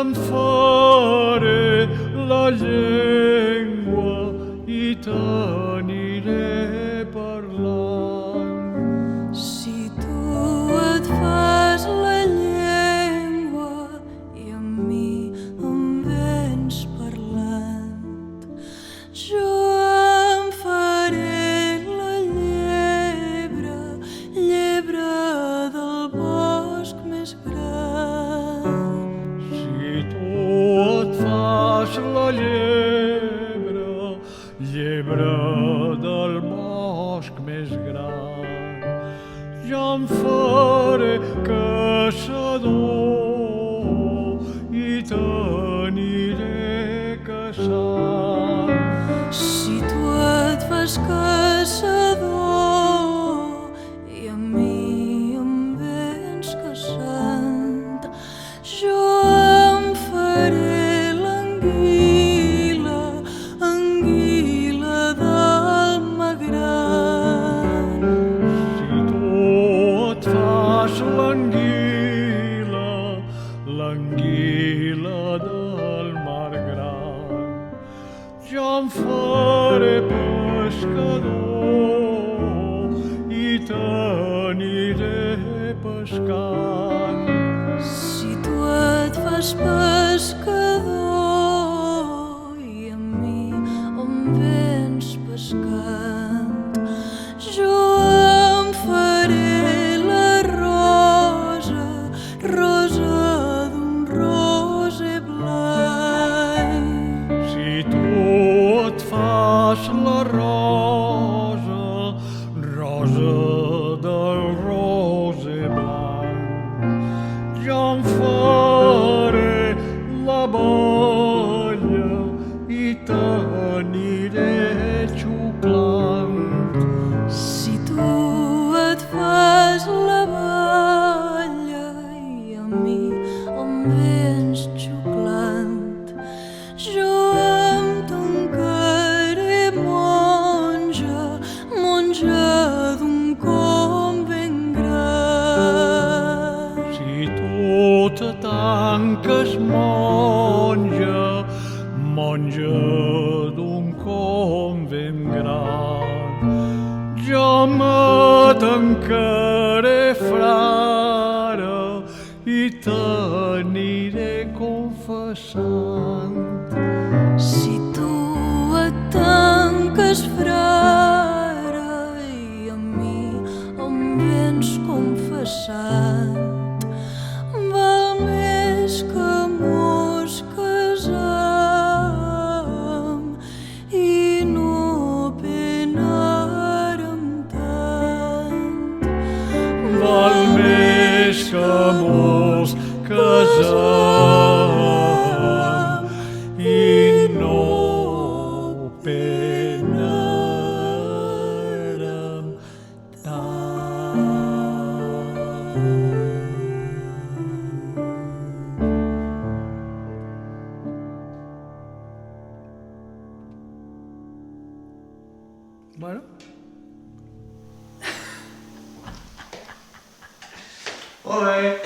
em faré la llengua i t'aniré parlant. Si tu et fas la llengua i amb mi em vens parlant, jo em faré la llebre, llebre del bosc més gran. Si tu et fas la llebre, llebre del bosc més gran, jo em faré caçador i t'aniré caçant. Si tu et fas caçador i a mi em vens caçant, jo em faré l'anguila, anguila d'alma gran. Si tu et fas l'anguila, l'anguila del mar gran, jo em faré pescador i t'aniré pescant. Si tu et fas pescador i a mi em vens pescant, jo em faré la rosa, rosa d'un roser blanc. Si tu et fas la rosa, rosa del roser blanc, jo em faré l'abella i t'aniré xuclant. Si tu et fas la balla i a mi em vens xuclant, jo em tancaré monja, monja d'un convent gran. Si tu te tanques monja, monja d'un convent gran, jo me tancaré frare i t'aniré confessant. Si tu et tanques frare i a mi em vens confessant, val més que mos casam i no penàrem tant. Val més que mos casam i no penàrem tant. Bueno. Molt bé.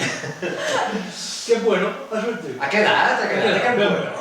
Qué bueno, ha sortit. Ha quedat, ha quedat. Ben bueno.